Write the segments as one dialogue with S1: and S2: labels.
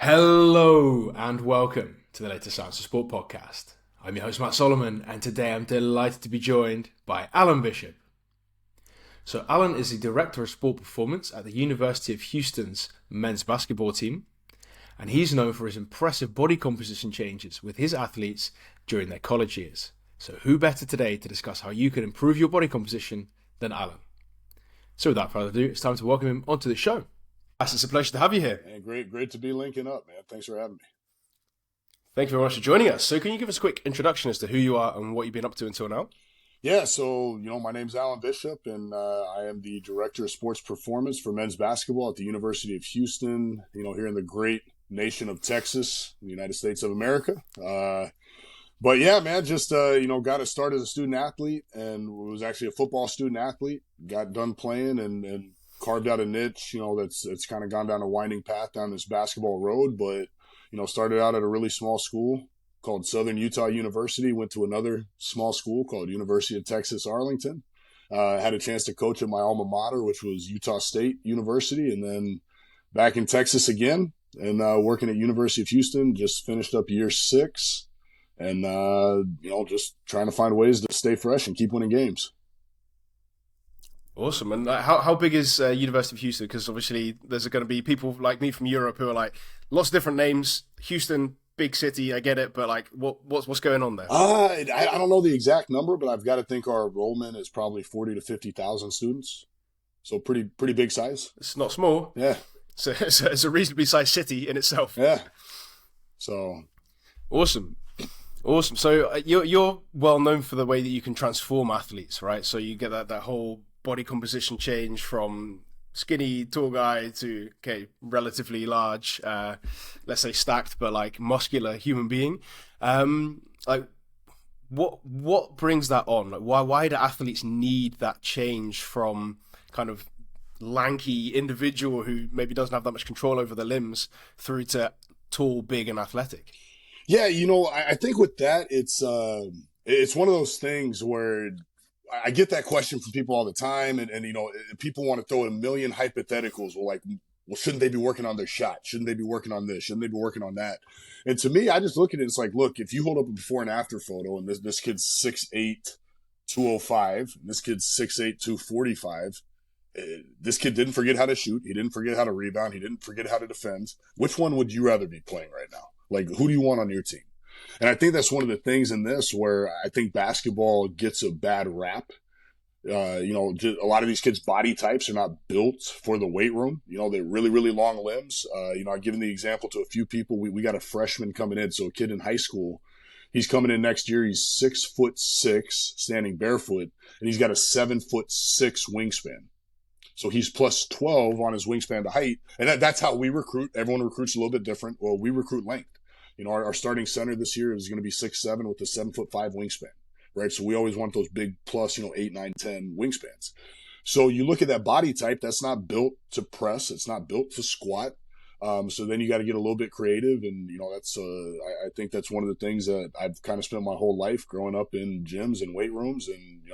S1: Hello and welcome to the latest Science of Sport podcast. I'm your host Matt Solomon, and today I'm delighted to be joined by Alan Bishop. So Alan is the Director of Sport Performance at the University of Houston's men's basketball team, and he's known for his impressive body composition changes with his athletes during their college years. So who better today to discuss how you can improve your body composition than Alan? So without further ado, it's time to welcome him onto the show. It's a pleasure to have you here.
S2: And great to be linking up, man. Thanks for having me.
S1: Thank you very much for joining us. So can you give us a quick introduction as to who you are and what you've been up to until now?
S2: Yeah, so, my name's Alan Bishop, and I am the Director of Sports Performance for men's basketball at the University of Houston, here in the great nation of Texas, the United States of America. But yeah, man, just, got to start as a student athlete and was actually a football student athlete, got done playing and carved out a niche, that's kind of gone down a winding path down this basketball road, but, started out at a really small school called Southern Utah University, went to another small school called University of Texas, Arlington. Had a chance to coach at my alma mater, which was Utah State University, and then back in Texas again, and working at University of Houston, just finished up year 6, and, just trying to find ways to stay fresh and keep winning games.
S1: Awesome. And how big is University of Houston? Because obviously there's going to be people like me from Europe who are like, lots of different names. Houston, big city, I get it, but like, what's going on there?
S2: I don't know the exact number, but I've got to think our enrollment is probably 40 to 50,000 students. So pretty big size.
S1: It's not small.
S2: Yeah.
S1: So it's a reasonably sized city in itself.
S2: Yeah. So.
S1: Awesome. So you're well known for the way that you can transform athletes, right? So you get that whole body composition change from skinny, tall guy to relatively large, let's say stacked, but like muscular human being. Like what brings that on? Like why do athletes need that change from kind of lanky individual who maybe doesn't have that much control over their limbs through to tall, big, and athletic?
S2: Yeah, I think with that, it's one of those things where I get that question from people all the time, and people want to throw a million hypotheticals. Well, shouldn't they be working on their shot? Shouldn't they be working on this? Shouldn't they be working on that? And to me, I just look at it, it's like, look, if you hold up a before and after photo, and this kid's 6'8", 205, and this kid's 6'8", 245, this kid didn't forget how to shoot. He didn't forget how to rebound. He didn't forget how to defend. Which one would you rather be playing right now? Like, who do you want on your team? And I think that's one of the things in this where I think basketball gets a bad rap. A lot of these kids' body types are not built for the weight room. They're really, really long limbs. I've given the example to a few people. We got a freshman coming in. So a kid in high school, he's coming in next year. He's 6'6", standing barefoot, and he's got a 7'6" wingspan. So he's plus 12 on his wingspan to height. And that's how we recruit. Everyone recruits a little bit different. Well, we recruit length. Our starting center this year is going to be 6'7" with a 7'5" wingspan, right? So we always want those big plus, 8, 9, 10 wingspans. So you look at that body type, that's not built to press. It's not built to squat. So then you got to get a little bit creative. And, that's, I think that's one of the things that I've kind of spent my whole life growing up in gyms and weight rooms. And,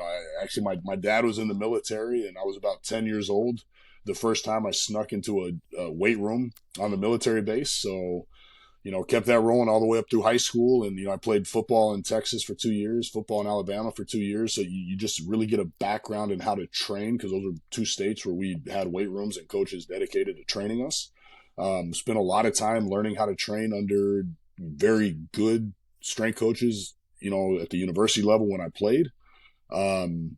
S2: my dad was in the military, and I was about 10 years old the first time I snuck into a weight room on the military base. So, kept that rolling all the way up through high school. And, I played football in Texas for 2 years, football in Alabama for 2 years. So you just really get a background in how to train, because those are 2 states where we had weight rooms and coaches dedicated to training us. Spent a lot of time learning how to train under very good strength coaches, at the university level when I played. And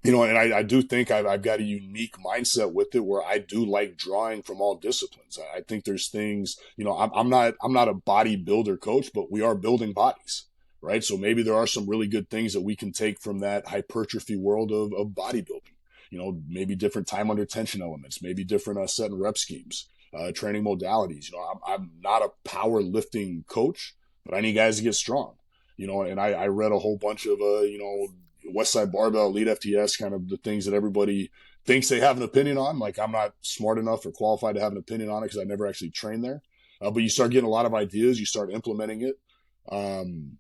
S2: I do think I've got a unique mindset with it where I do like drawing from all disciplines. I think there's things, I'm not a bodybuilder coach, but we are building bodies, right? So maybe there are some really good things that we can take from that hypertrophy world of bodybuilding. Maybe different time under tension elements, maybe different set and rep schemes, training modalities. I'm not a powerlifting coach, but I need guys to get strong, and I read a whole bunch of, Westside Barbell, Elite FTS, kind of the things that everybody thinks they have an opinion on. Like, I'm not smart enough or qualified to have an opinion on it because I never actually trained there. But you start getting a lot of ideas, you start implementing it. And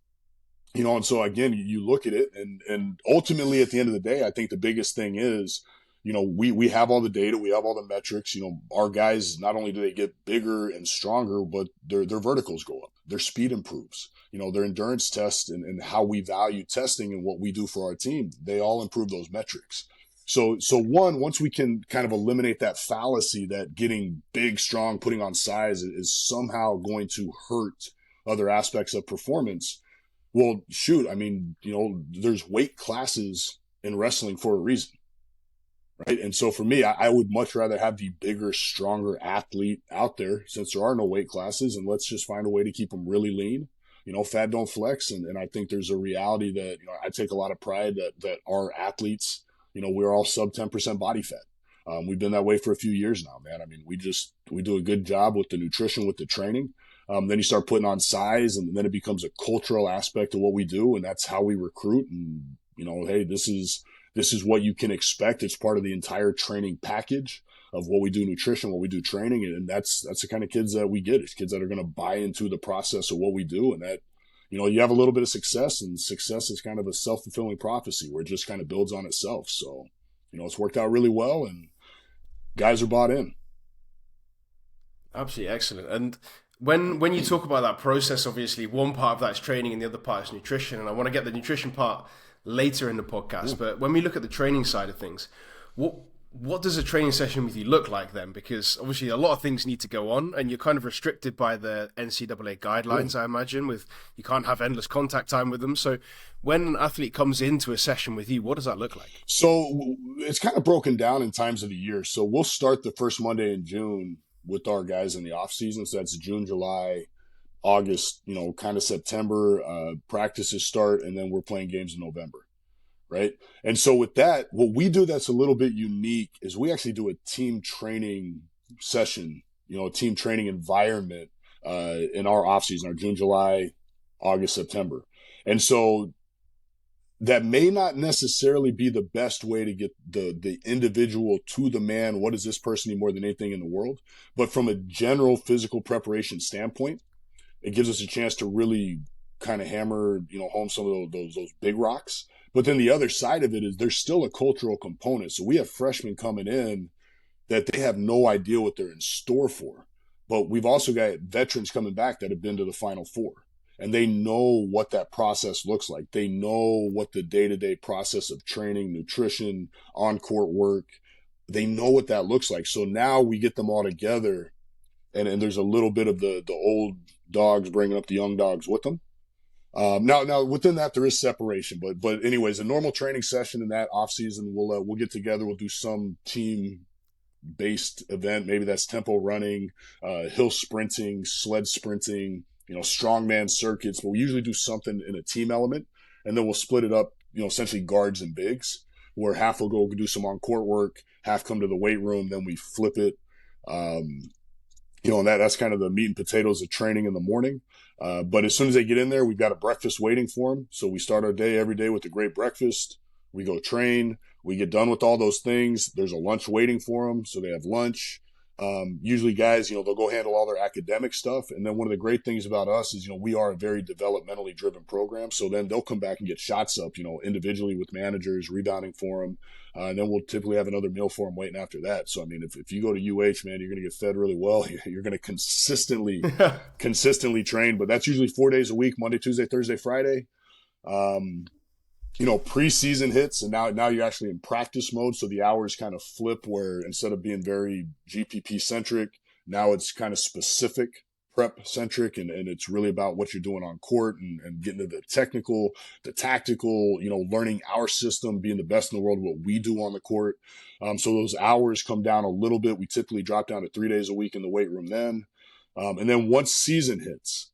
S2: so again, you look at it and ultimately at the end of the day, I think the biggest thing is, we have all the data, we have all the metrics. Our guys, not only do they get bigger and stronger, but their verticals go up, their speed improves, their endurance test and how we value testing and what we do for our team, they all improve those metrics. So once we can kind of eliminate that fallacy that getting big, strong, putting on size is somehow going to hurt other aspects of performance. Well, shoot, I mean, there's weight classes in wrestling for a reason, right? And so for me, I would much rather have the bigger, stronger athlete out there, since there are no weight classes, and let's just find a way to keep them really lean. Fat don't flex. And I think there's a reality that, I take a lot of pride that our athletes, we're all sub 10% body fat. We've been that way for a few years now, man. I mean, we do a good job with the nutrition, with the training. Then you start putting on size, and then it becomes a cultural aspect of what we do. And that's how we recruit. And, hey, this is what you can expect. It's part of the entire training package of what we do nutrition, what we do training. And that's the kind of kids that we get. It's kids that are going to buy into the process of what we do. And that, you have a little bit of success, and success is kind of a self-fulfilling prophecy where it just kind of builds on itself. So, it's worked out really well, and guys are bought in.
S1: Absolutely excellent. And when you talk about that process, obviously one part of that is training and the other part is nutrition. And I want to get the nutrition part later in the podcast. Yeah. But when we look at the training side of things, what does a training session with you look like then? Because obviously a lot of things need to go on, and you're kind of restricted by the NCAA guidelines, I imagine, with you can't have endless contact time with them. So when an athlete comes into a session with you, what does that look like? So
S2: it's kind of broken down in times of the year. So we'll start the first Monday in June with our guys in the off season. So that's June, July, August, kind of September, practices start, and then we're playing games in November. Right. And so with that, what we do that's a little bit unique is we actually do a team training session, a team training environment in our off season, our June, July, August, September. And so that may not necessarily be the best way to get the individual to the man. What does this person need more than anything in the world? But from a general physical preparation standpoint, it gives us a chance to really kind of hammer, home some of those big rocks. But then the other side of it is there's still a cultural component. So we have freshmen coming in that they have no idea what they're in store for. But we've also got veterans coming back that have been to the Final Four, and they know what that process looks like. They know what the day-to-day process of training, nutrition, on-court work, they know what that looks like. So now we get them all together, and there's a little bit of the old dogs bringing up the young dogs with them. Now within that there is separation, but anyways, a normal training session in that off season, we'll get together, we'll do some team based event. Maybe that's tempo running, hill sprinting, sled sprinting, strongman circuits, but we usually do something in a team element, and then we'll split it up, essentially guards and bigs, where half will go do some on court work, half come to the weight room, then we flip it. And that's kind of the meat and potatoes of training in the morning. But as soon as they get in there, we've got a breakfast waiting for them. So we start our day every day with a great breakfast. We go train. We get done with all those things. There's a lunch waiting for them. So they have lunch. Usually guys, they'll go handle all their academic stuff. And then one of the great things about us is, we are a very developmentally driven program. So then they'll come back and get shots up, individually with managers, rebounding for them. And then we'll typically have another meal for them waiting after that. So, I mean, if you go to UH, man, you're going to get fed really well. You're going to consistently train, but that's usually 4 days a week, Monday, Tuesday, Thursday, Friday. Preseason hits, and now you're actually in practice mode. So the hours kind of flip, where instead of being very GPP centric, now it's kind of specific prep centric, and it's really about what you're doing on court and getting to the technical, the tactical, learning our system, being the best in the world, what we do on the court. So those hours come down a little bit. We typically drop down to 3 days a week in the weight room then. And then once season hits,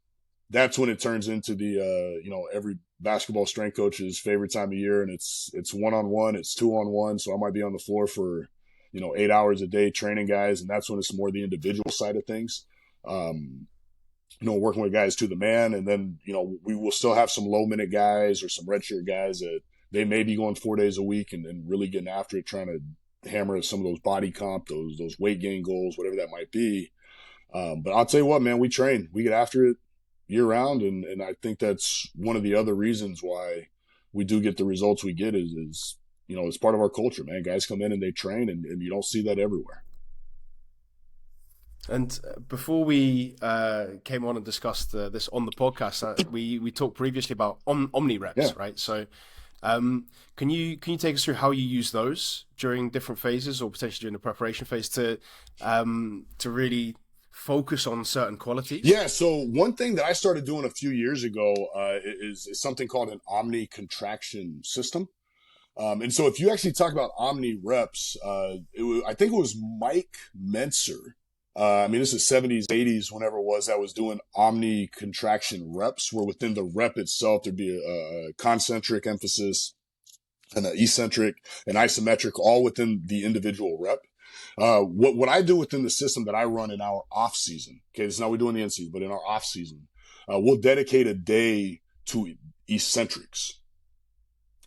S2: that's when it turns into the, every basketball strength coach's favorite time of year. And it's 1-on-1, it's 2-on-1. So I might be on the floor for, 8 hours a day training guys. And that's when it's more the individual side of things. Working with guys to the man. And then, we will still have some low minute guys or some redshirt guys that they may be going 4 days a week and really getting after it, trying to hammer some of those body comp, those weight gain goals, whatever that might be. But I'll tell you what, man, we train, we get after it year round. And I think that's one of the other reasons why we do get the results we get is it's part of our culture, man. Guys come in and they train, and you don't see that everywhere.
S1: And before we came on and discussed this on the podcast, we talked previously about omni
S2: Yeah.
S1: reps, right? So, can you take us through how you use those during different phases, or potentially during the preparation phase, to really focus on certain qualities?
S2: Yeah. So one thing that I started doing a few years ago is something called an omni contraction system. And so if you actually talk about omni reps, I think it was Mike Mentzer. I mean, this is 70s, 80s, whenever it was, that was doing omni contraction reps, where within the rep itself, there'd be a concentric emphasis and an eccentric and isometric, all within the individual rep. What I do within the system that I run in our off season, okay, this is not what we do in the in season, but in our off season, we'll dedicate a day to eccentrics.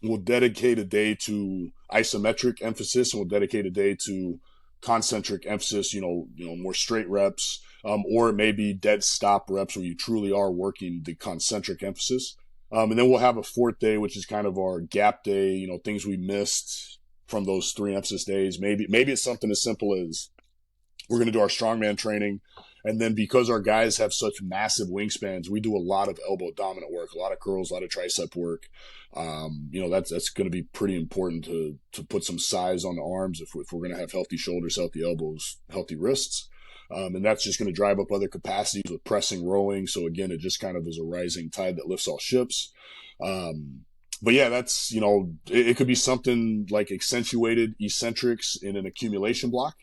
S2: We'll dedicate a day to isometric emphasis, and we'll dedicate a day to concentric emphasis, more straight reps, or maybe dead stop reps where you truly are working the concentric emphasis. And then we'll have a fourth day, which is kind of our gap day, things we missed from those 3 emphasis days. Maybe it's something as simple as we're going to do our strongman training. And then because our guys have such massive wingspans, we do a lot of elbow dominant work, a lot of curls, a lot of tricep work. That's going to be pretty important to put some size on the arms if we're going to have healthy shoulders, healthy elbows, healthy wrists. And that's just going to drive up other capacities with pressing, rowing. So again, it just kind of is a rising tide that lifts all ships. But yeah, that's, it could be something like accentuated eccentrics in an accumulation block,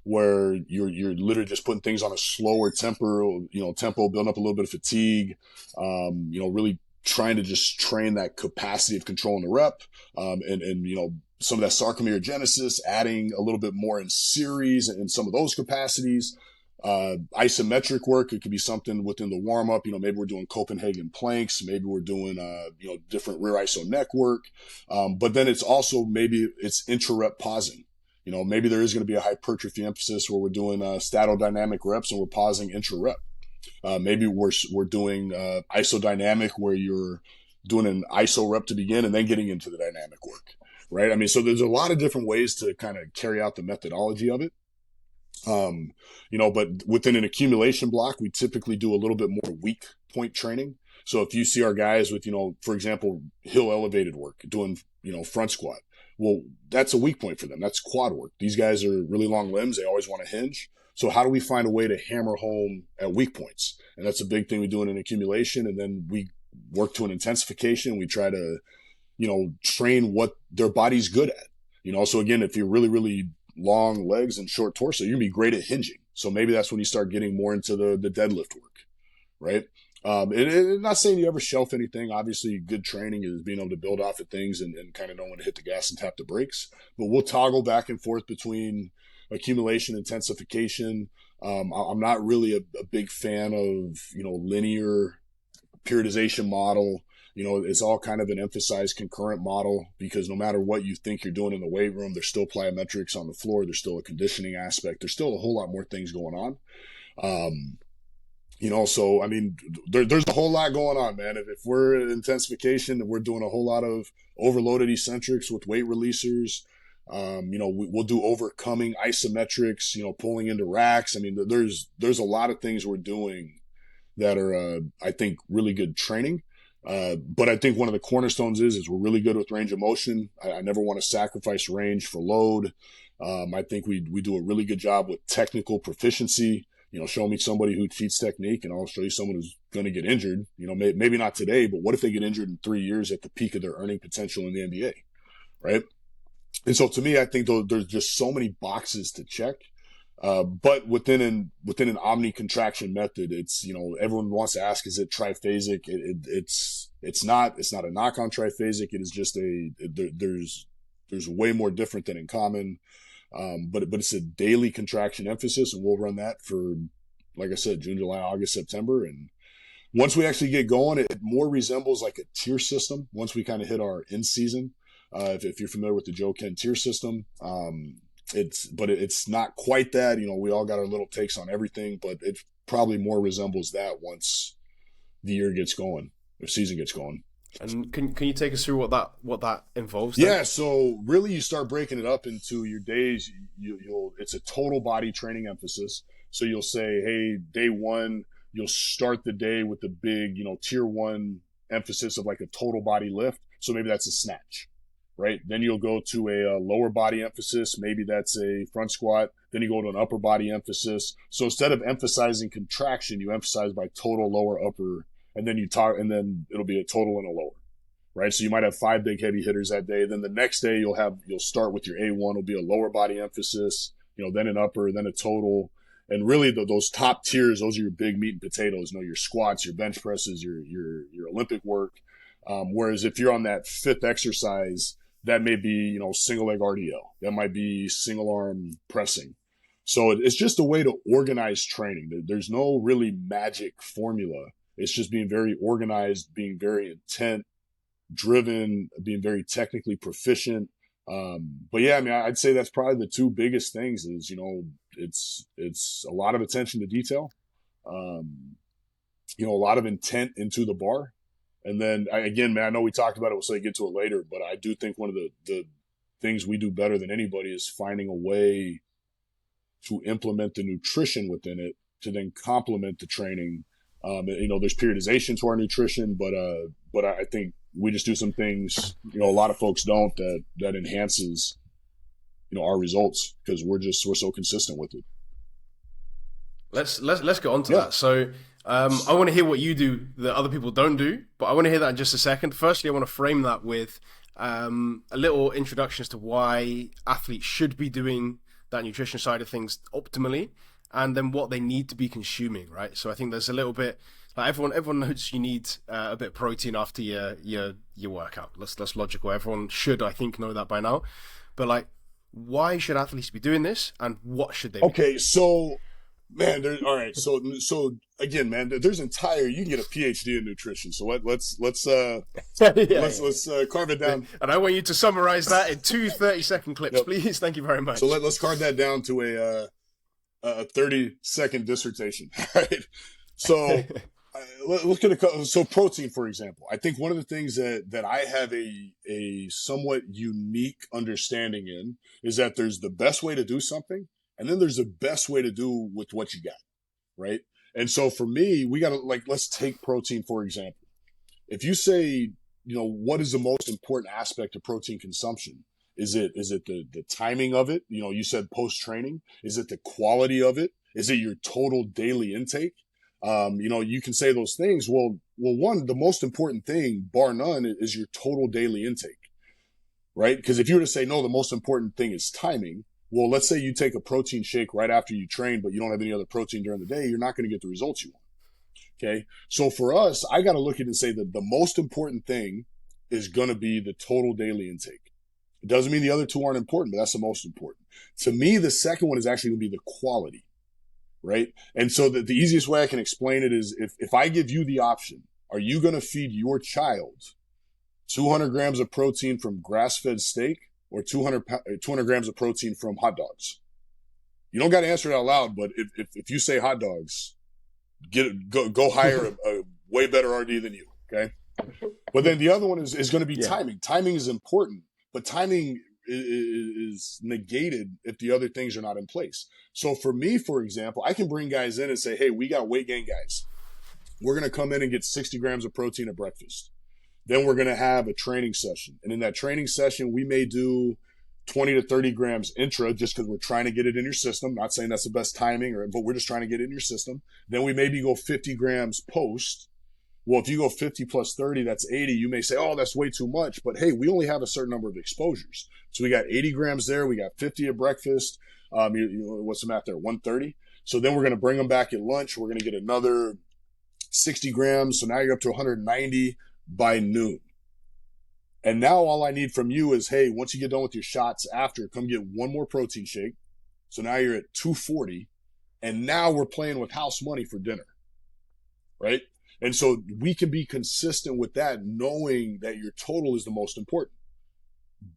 S2: where you're literally just putting things on a slower tempo, building up a little bit of fatigue, really trying to just train that capacity of controlling the rep, and some of that sarcomerogenesis, adding a little bit more in series and some of those capacities. Isometric work, it could be something within the warm up, maybe we're doing Copenhagen planks, maybe we're doing, different rear iso neck work. But then it's also, maybe it's intra-rep pausing. Maybe there is going to be a hypertrophy emphasis where we're doing statodynamic reps and we're pausing intra-rep. Maybe we're doing isodynamic, where you're doing an iso rep to begin and then getting into the dynamic work, right? I mean, so there's a lot of different ways to kind of carry out the methodology of it. But within an accumulation block, we typically do a little bit more weak point training. So if you see our guys with, for example, hill elevated work, doing, front squat, well, that's a weak point for them. That's quad work. These guys are really long limbs. They always want to hinge. So how do we find a way to hammer home at weak points? And that's a big thing we do in an accumulation. And then we work to an intensification. We try to, train what their body's good at. So again, if you're really, really long legs and short torso, you're gonna be great at hinging. So maybe that's when you start getting more into the deadlift work, right? And not saying you ever shelf anything. Obviously, good training is being able to build off of things and kind of know when to hit the gas and tap the brakes. But we'll toggle back and forth between accumulation, intensification. I'm not really a big fan of, linear periodization model. It's all kind of an emphasized concurrent model, because no matter what you think you're doing in the weight room, there's still plyometrics on the floor. There's still a conditioning aspect. There's still a whole lot more things going on. So, I mean, there's a whole lot going on, man. If we're in intensification, we're doing a whole lot of overloaded eccentrics with weight releasers. We'll do overcoming isometrics, pulling into racks. I mean, there's a lot of things we're doing that are, I think, really good training. But I think one of the cornerstones is we're really good with range of motion. I never want to sacrifice range for load. I think we do a really good job with technical proficiency. Show me somebody who cheats technique and I'll show you someone who's going to get injured. Maybe not today, but what if they get injured in 3 years at the peak of their earning potential in the NBA, right? And so to me, I think there's just so many boxes to check. But within an omni contraction method, it's, everyone wants to ask, is it triphasic? It's not a knock on triphasic. It is just there's way more different than in common. But it's a daily contraction emphasis, and we'll run that for, like I said, June, July, August, September. And once we actually get going, it more resembles like a tier system. Once we kind of hit our in season, if you're familiar with the Joe Ken tier system, it's not quite that. We all got our little takes on everything, but it probably more resembles that once the year gets going, the season gets going.
S1: And can you take us through what that involves then?
S2: Yeah, so really you start breaking it up into your days. You'll it's a total body training emphasis. So you'll say, hey, day one, you'll start the day with the big, tier one emphasis of like a total body lift. So maybe that's a snatch, right? Then you'll go to a lower body emphasis. Maybe that's a front squat. Then you go to an upper body emphasis. So instead of emphasizing contraction, you emphasize by total, lower, upper, and then and then it'll be a total and a lower, right? So you might have 5 big heavy hitters that day. Then the next day you'll start with your A1, will be a lower body emphasis, then an upper, then a total. And really those top tiers, those are your big meat and potatoes, your squats, your bench presses, your Olympic work. Whereas if you're on that fifth exercise, that may be, single leg RDL. That might be single arm pressing. So it's just a way to organize training. There's no really magic formula. It's just being very organized, being very intent driven, being very technically proficient. But yeah, I mean, I'd say that's probably the two biggest things is, it's a lot of attention to detail, a lot of intent into the bar. And then again, man, I know we talked about it, we'll say get to it later, but I do think one of the things we do better than anybody is finding a way to implement the nutrition within it to then complement the training. There's periodization to our nutrition, but I think we just do some things, a lot of folks don't, that enhances, our results because we're so consistent with it.
S1: Let's get on to
S2: Yeah.
S1: that. So I want to hear what you do that other people don't do, but I want to hear that in just a second. Firstly, I want to frame that with a little introduction as to why athletes should be doing that nutrition side of things optimally, and then what they need to be consuming, right? So I think there's a little bit like everyone knows you need a bit of protein after your workout. That's logical. Everyone should, I think, know that by now. But like, why should athletes be doing this, and what should they be doing?
S2: Okay, so man, all right. So again, man, you can get a PhD in nutrition. So let's carve it down.
S1: And I want you to summarize that in 2 30-second clips,
S2: Yep.
S1: please. Thank you very much.
S2: So let's carve that down to a 30-second dissertation. All right. So look at so protein, for example. I think one of the things that I have a somewhat unique understanding in is that there's the best way to do something, and then there's the best way to do with what you got, right? And so for me, we got to let's take protein, for example. If you say, what is the most important aspect of protein consumption? Is it the timing of it? You said post-training. Is it the quality of it? Is it your total daily intake? You can say those things. Well, one, the most important thing, bar none, is your total daily intake, right? Because if you were to say, no, the most important thing is timing, well, let's say you take a protein shake right after you train, but you don't have any other protein during the day, you're not going to get the results you want. Okay. So for us, I got to look at it and say that the most important thing is going to be the total daily intake. It doesn't mean the other two aren't important, but that's the most important. To me, the second one is actually going to be the quality, right? And so the easiest way I can explain it is if I give you the option, are you going to feed your child 200 grams of protein from grass-fed steak or 200 grams of protein from hot dogs? You don't got to answer it out loud, but if you say hot dogs, go hire a way better RD than you, okay? But then the other one is going to be timing. Timing is important, but timing is negated if the other things are not in place. So for me, for example, I can bring guys in and say, hey, we got weight gain guys. We're going to come in and get 60 grams of protein at breakfast. Then we're going to have a training session. And in that training session, we may do 20 to 30 grams intra just because we're trying to get it in your system. Not saying that's the best timing, but we're just trying to get it in your system. Then we maybe go 50 grams post. Well, if you go 50 plus 30, that's 80. You may say, oh, that's way too much. But hey, we only have a certain number of exposures. So we got 80 grams there. We got 50 at breakfast. What's the math there? 130. So then we're going to bring them back at lunch. We're going to get another 60 grams. So now you're up to 190 by noon. And now all I need from you is, hey, once you get done with your shots after, come get one more protein shake. So now you're at 240. And now we're playing with house money for dinner, right? And so we can be consistent with that, knowing that your total is the most important.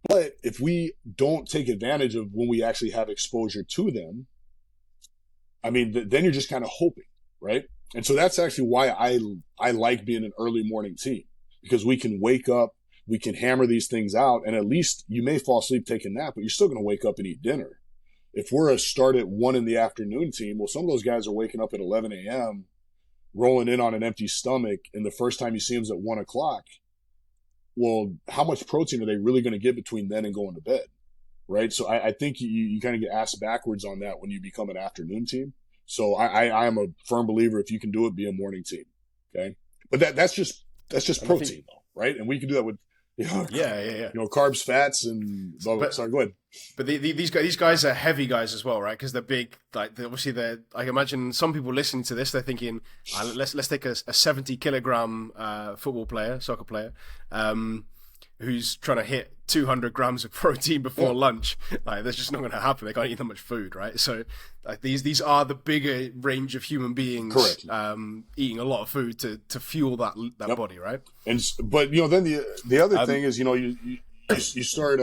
S2: But if we don't take advantage of when we actually have exposure to them, I mean, then you're just kind of hoping, right? And so that's actually why I like being an early morning team. because we can wake up, we can hammer these things out, and at least you may fall asleep, take a nap, but you're still going to wake up and eat dinner. If we're a start at 1 in the afternoon team, well, some of those guys are waking up at 11 a.m., rolling in on an empty stomach, and the first time you see them is at 1 o'clock. Well, how much protein are they really going to get between then and going to bed? Right. So I think you kind of get asked backwards on that when you become an afternoon team. So I am a firm believer, if you can do it, be a morning team. Okay. But that's just protein though. Right. And we can do that with, carbs, fats, and blah, blah. Sorry, go ahead.
S1: But these guys are heavy guys as well, right? Because they're big. Like obviously, I can imagine some people listening to this, they're thinking, let's take a 70-kilogram football player, soccer player, who's trying to hit 200 grams of protein before lunch. Like that's just not going to happen. They can't eat that much food, right? So like these are the bigger range of human beings.
S2: Correct.
S1: Eating a lot of food to fuel that body, right?
S2: But then the other thing is, you start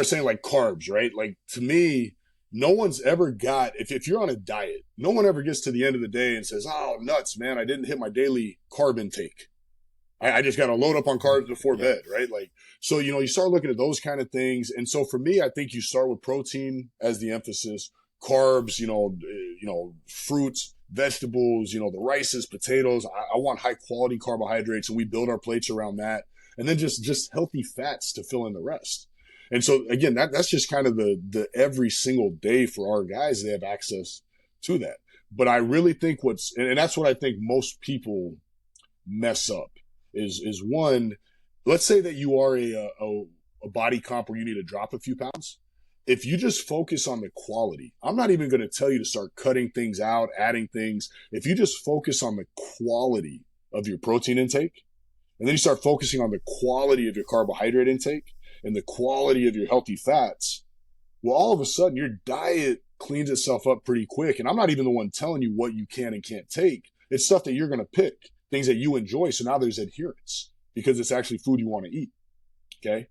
S2: saying like carbs, right? Like to me, no one's ever got, if you're on a diet, no one ever gets to the end of the day and says, oh, nuts, man, I didn't hit my daily carb intake. I just got to load up on carbs before bed, right? Like, so, you start looking at those kind of things. And so for me, I think you start with protein as the emphasis, carbs, fruits, vegetables, the rices, potatoes. I want high quality carbohydrates, and we build our plates around that. And then just healthy fats to fill in the rest. And so again, that's just kind of the every single day for our guys, they have access to that. But I really think and that's what I think most people mess up is one, let's say that you are a body comp where you need to drop a few pounds. If you just focus on the quality, I'm not even going to tell you to start cutting things out, adding things. If you just focus on the quality of your protein intake, and then you start focusing on the quality of your carbohydrate intake and the quality of your healthy fats, well, all of a sudden your diet cleans itself up pretty quick. And I'm not even the one telling you what you can and can't take. It's stuff that you're going to pick, things that you enjoy. So now there's adherence because it's actually food you want to eat. Okay.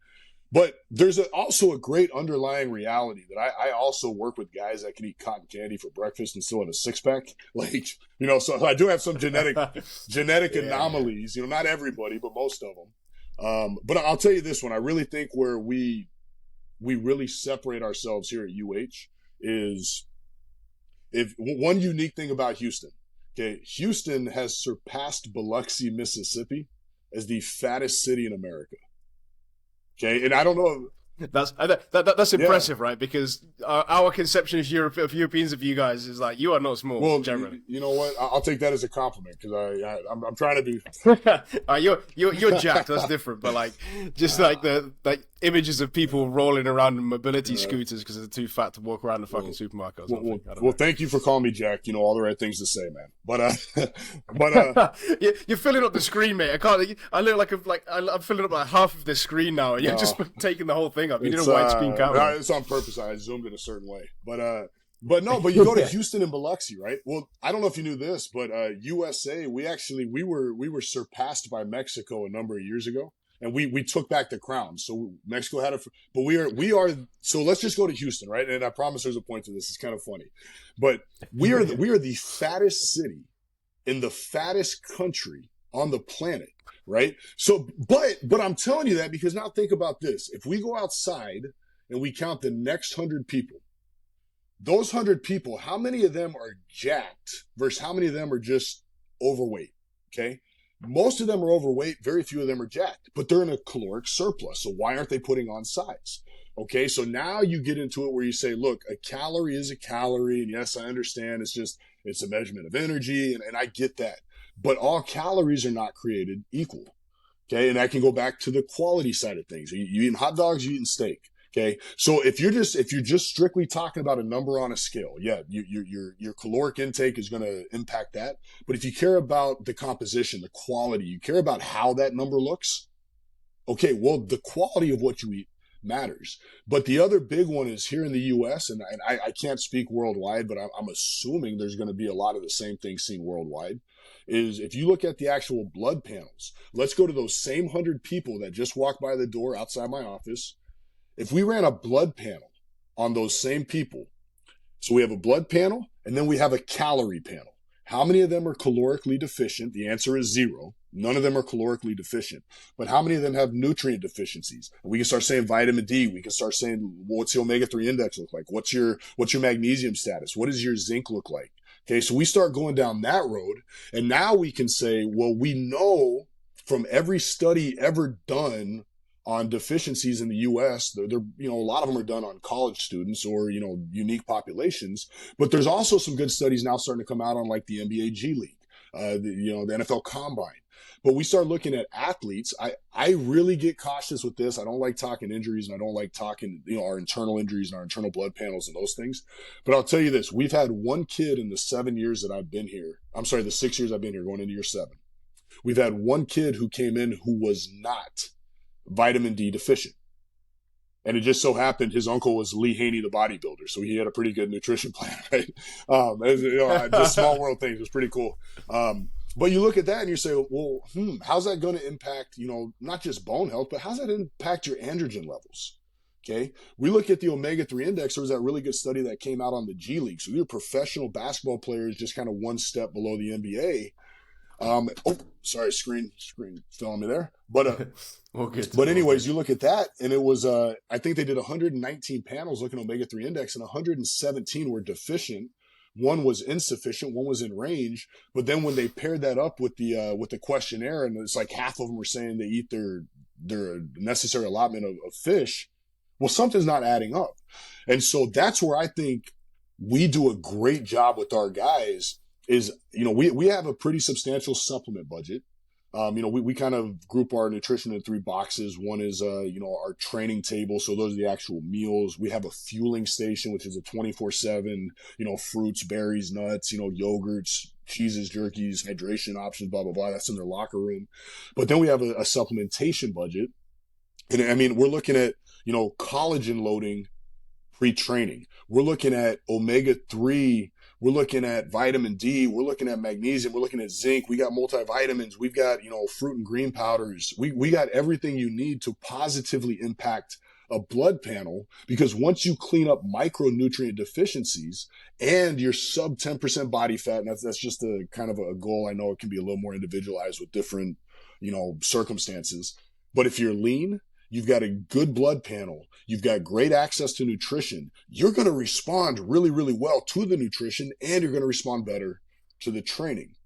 S2: But there's also a great underlying reality that I also work with guys that can eat cotton candy for breakfast and still have a six-pack. Like, so I do have some genetic anomalies, not everybody, but most of them. But I'll tell you this one, I really think where we really separate ourselves here at UH is one unique thing about Houston. Okay. Houston has surpassed Biloxi, Mississippi as the fattest city in America. Okay, and I don't know.
S1: That's impressive, right? Because our conception of Europeans of you guys is like, you are not small.
S2: Well,
S1: generally,
S2: you know what? I'll take that as a compliment because I'm trying to be.
S1: You're jacked. That's different. But like, just like the images of people rolling around in mobility scooters because they're too fat to walk around the fucking supermarket. Or something.
S2: Well, thank you for calling me Jack. All the right things to say, man. But
S1: you're filling up the screen, mate. I look like I'm filling up like half of the screen now. You're just taking the whole thing up. You need a widescreen camera.
S2: It's on purpose. I zoomed in a certain way. But you go to Houston and Biloxi, right? Well, I don't know if you knew this, but USA, we were surpassed by Mexico a number of years ago. And we took back the crown. So Mexico had but we are, so let's just go to Houston, right? And I promise there's a point to this. It's kind of funny. But we are the fattest city in the fattest country on the planet, right? So, but I'm telling you that because now think about this. If we go outside and we count the next 100 people, those 100 people, how many of them are jacked versus how many of them are just overweight, okay? Most of them are overweight. Very few of them are jacked, but they're in a caloric surplus. So why aren't they putting on size? Okay. So now you get into it where you say, look, a calorie is a calorie. And yes, I understand. It's a measurement of energy. And I get that, but all calories are not created equal. Okay. And I can go back to the quality side of things. You eating hot dogs, you eating steak. Okay. So if you're just strictly talking about a number on a scale, yeah, your caloric intake is going to impact that. But if you care about the composition, the quality, you care about how that number looks. Okay. Well, the quality of what you eat matters. But the other big one is here in the US, and I can't speak worldwide, but I'm assuming there's going to be a lot of the same things seen worldwide, is if you look at the actual blood panels, let's go to those same 100 people that just walked by the door outside my office. If we ran a blood panel on those same people, so we have a blood panel and then we have a calorie panel. How many of them are calorically deficient? The answer is zero. None of them are calorically deficient. But how many of them have nutrient deficiencies? We can start saying vitamin D. We can start saying, well, what's the omega-3 index look like? What's your magnesium status? What does your zinc look like? Okay, so we start going down that road, and now we can say, well, we know from every study ever done on deficiencies in the U.S. They're a lot of them are done on college students or unique populations, but there's also some good studies now starting to come out on like the NBA G League, the NFL Combine. But we start looking at athletes. I really get cautious with this. I don't like talking injuries, and I don't like talking our internal injuries and our internal blood panels and those things. But I'll tell you this: we've had one kid in the 7 years that I've been here. I'm sorry, the 6 years I've been here, going into year 7. We've had one kid who came in who was not vitamin D deficient. And it just so happened his uncle was Lee Haney, the bodybuilder. So he had a pretty good nutrition plan, right? Just small world things. It was pretty cool. But you look at that and you say, well, how's that going to impact, not just bone health, but how's that impact your androgen levels? Okay. We look at the omega-3 index. There was that really good study that came out on the G League. So these are professional basketball players just kind of one step below the NBA. Sorry, screen fell on me there. But but anyways, you look at that, and it was I think they did 119 panels looking at omega-3 index, and 117 were deficient. One was insufficient, one was in range. But then when they paired that up with the questionnaire, and it's like half of them were saying they eat their necessary allotment of fish, well, something's not adding up. And so that's where I think we do a great job with our guys. Is we have a pretty substantial supplement budget. We kind of group our nutrition in 3 boxes. One is our training table, so those are the actual meals. We have a fueling station, which is a 24/7 fruits, berries, nuts, yogurts, cheeses, jerkies, hydration options, blah blah blah. That's in their locker room. But then we have a supplementation budget, and I mean we're looking at collagen loading pre-training. We're looking at omega-3. We're looking at vitamin D. We're looking at magnesium. We're looking at zinc. We got multivitamins. We've got, fruit and green powders. We got everything you need to positively impact a blood panel, because once you clean up micronutrient deficiencies and you're sub 10% body fat, and that's just a kind of a goal. I know it can be a little more individualized with different, circumstances. But if you're lean, you've got a good blood panel, you've got great access to nutrition, you're going to respond really, really well to the nutrition, and you're going to respond better to the training.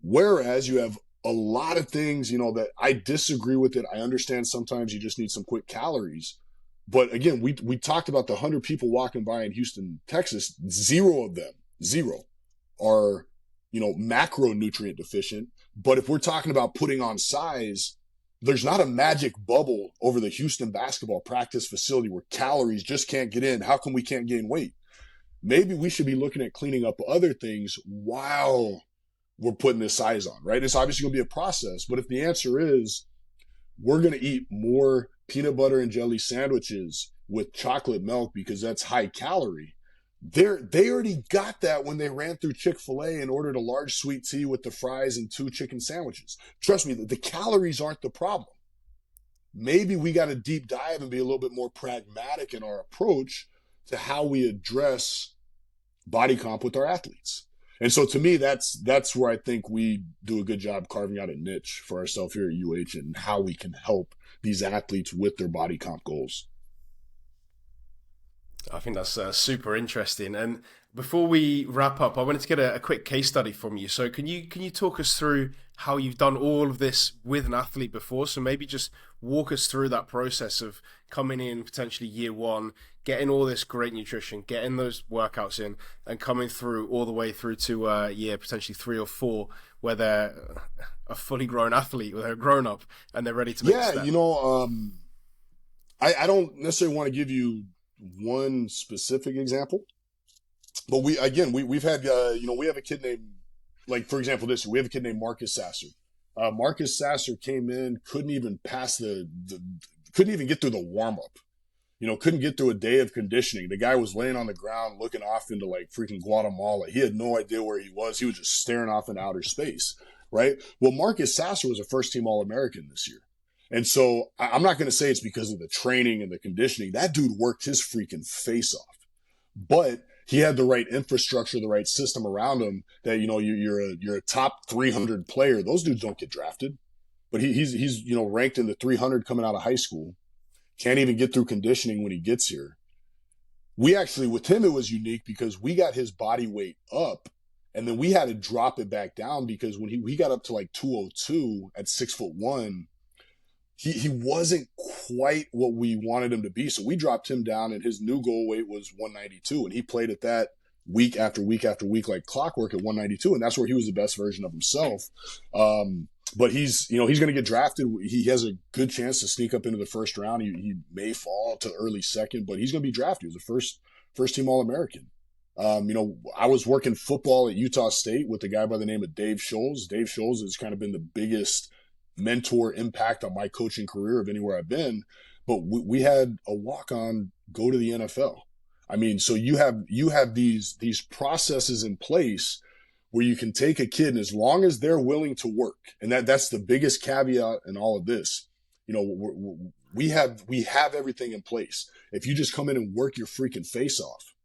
S2: Whereas you have a lot of things, that I disagree with it. I understand sometimes you just need some quick calories. But again, we talked about the 100 people walking by in Houston, Texas. 0 of them are, macronutrient deficient. But if we're talking about putting on size, there's not a magic bubble over the Houston basketball practice facility where calories just can't get in. How come we can't gain weight? Maybe we should be looking at cleaning up other things while we're putting this size on, right? It's obviously going to be a process, but if the answer is we're going to eat more peanut butter and jelly sandwiches with chocolate milk because that's high calorie, they already got that when they ran through Chick-fil-A and ordered a large sweet tea with the fries and 2 chicken sandwiches. Trust me, the calories aren't the problem. Maybe we got to deep dive and be a little bit more pragmatic in our approach to how we address body comp with our athletes. And so to me, that's where I think we do a good job carving out a niche for ourselves here at UH and how we can help these athletes with their body comp goals.
S1: I think that's super interesting. And before we wrap up, I wanted to get a quick case study from you. So can you talk us through how you've done all of this with an athlete before? So maybe just walk us through that process of coming in potentially year 1, getting all this great nutrition, getting those workouts in, and coming through all the way through to year potentially 3 or 4, where they're a fully grown athlete, where they're grown up and they're ready to make a step.
S2: I don't necessarily want to give you one specific example, but we've had we have a kid named, like, for example, we have a kid named Marcus Sasser. Marcus Sasser came in, couldn't even get through the warm-up, couldn't get through a day of conditioning. The guy was laying on the ground looking off into like freaking Guatemala. He had no idea where he was just staring off into outer space, right? Well, Marcus Sasser was a first-team All-American this year. And so I'm not going to say it's because of the training and the conditioning. That dude worked his freaking face off. But he had the right infrastructure, the right system around him that, you're a top 300 player. Those dudes don't get drafted, but he's ranked in the 300 coming out of high school. Can't even get through conditioning when he gets here. We actually, with him, it was unique because we got his body weight up and then we had to drop it back down because when he got up to like 202 at 6'1", he wasn't quite what we wanted him to be. So we dropped him down and his new goal weight was 192. And he played at that week after week after week, like clockwork at 192. And that's where he was the best version of himself. But he's going to get drafted. He has a good chance to sneak up into the first round. He may fall to early second, but he's going to be drafted. He was a first team All-American. I was working football at Utah State with a guy by the name of Dave Scholes. Dave Scholes has kind of been the biggest mentor impact on my coaching career of anywhere I've been. But we had a walk-on go to the NFL. I mean, so you have these processes in place where you can take a kid, and as long as they're willing to work, and that's the biggest caveat in all of this, we have everything in place. If you just come in and work your freaking face off,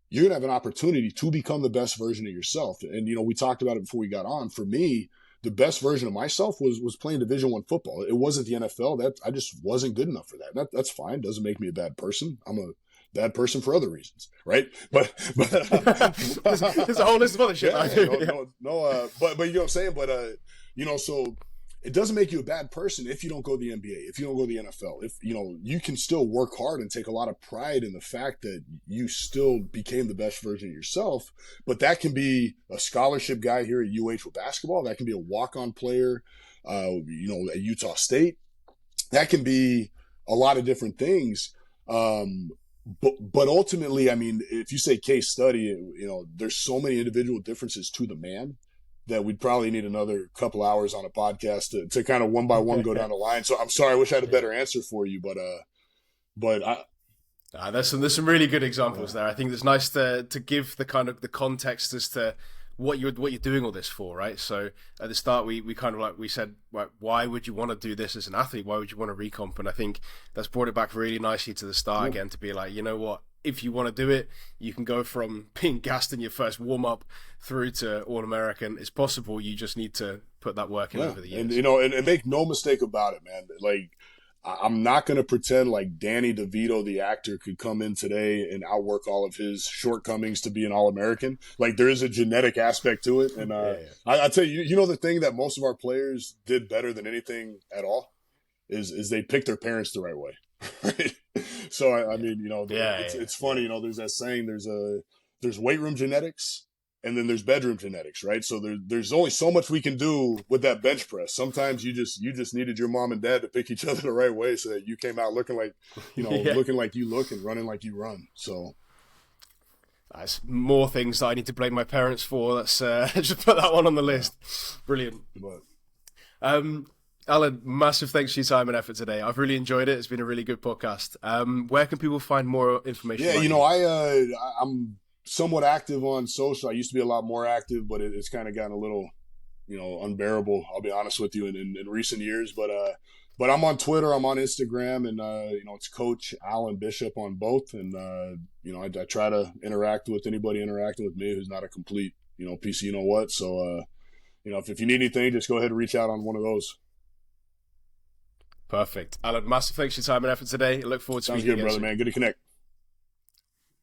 S2: you're gonna have an opportunity to become the best version of yourself. And we talked about it before we got on. For me, the best version of myself was playing Division I football. It wasn't the NFL. That I just wasn't good enough for that. That's fine. Doesn't make me a bad person. I'm a bad person for other reasons, right? But
S1: there's a whole list of other shit.
S2: But you know what I'm saying. But so it doesn't make you a bad person if you don't go to the NBA, if you don't go to the NFL. If you can still work hard and take a lot of pride in the fact that you still became the best version of yourself. But that can be a scholarship guy here at UH with basketball. That can be a walk-on player, at Utah State. That can be a lot of different things. But ultimately, I mean, if you say case study, there's so many individual differences to the man that we'd probably need another couple hours on a podcast to kind of one by one go down the line. So I'm sorry, I wish I had a better answer for you, but
S1: there's some really good examples there. I think it's nice to give the kind of the context as to what you're doing all this for, right? So at the start, we kind of we said, why would you want to do this as an athlete? Why would you want to recomp? And I think that's brought it back really nicely to the start again, to be like, you know what? If you want to do it, you can go from being gassed in your first warm-up through to All-American. It's possible. You just need to put that work in over the years.
S2: And and make no mistake about it, man. Like, I'm not going to pretend like Danny DeVito, the actor, could come in today and outwork all of his shortcomings to be an All-American. Like, there is a genetic aspect to it. And I tell you, the thing that most of our players did better than anything at all is they picked their parents the right way. Right? So, I mean, it's funny, there's that saying, there's weight room genetics and then there's bedroom genetics, right? So there's only so much we can do with that bench press. Sometimes you just needed your mom and dad to pick each other the right way so that you came out looking like, looking like you look and running like you run. So
S1: that's more things that I need to blame my parents for. Let's just put that one on the list. Brilliant. Alan, massive thanks for your time and effort today. I've really enjoyed it. It's been a really good podcast. Where can people find more information?
S2: Yeah, I'm somewhat active on social. I used to be a lot more active, but it's kind of gotten a little, unbearable, I'll be honest with you, in recent years. But I'm on Twitter, I'm on Instagram, and, it's Coach Alan Bishop on both. And, I try to interact with anybody interacting with me who's not a complete, piece of you-know-what. So, if you need anything, just go ahead and reach out on one of those.
S1: Perfect. Alan, massive thanks for your time and effort today. I look forward to
S2: speaking
S1: again.
S2: Sounds good, brother, man. Good to connect.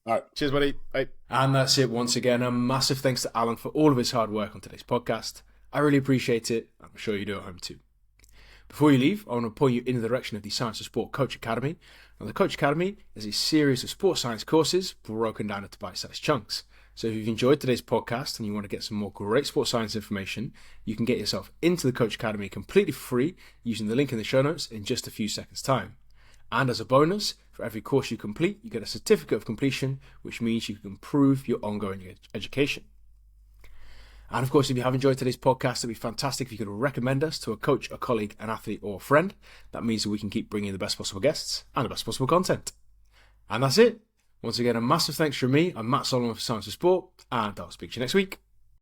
S2: All right.
S1: Cheers, buddy. Bye. And that's it once again. A massive thanks to Alan for all of his hard work on today's podcast. I really appreciate it. I'm sure you do at home too. Before you leave, I want to point you in the direction of the Science of Sport Coach Academy. Now, the Coach Academy is a series of sports science courses broken down into bite-sized chunks. So if you've enjoyed today's podcast and you want to get some more great sports science information, you can get yourself into the Coach Academy completely free using the link in the show notes in just a few seconds' time. And as a bonus, for every course you complete, you get a certificate of completion, which means you can improve your ongoing education. And of course, if you have enjoyed today's podcast, it'd be fantastic if you could recommend us to a coach, a colleague, an athlete, or a friend. That means that we can keep bringing the best possible guests and the best possible content. And that's it. Once again, a massive thanks from me. I'm Matt Solomon for Science of Sport, and I'll speak to you next week.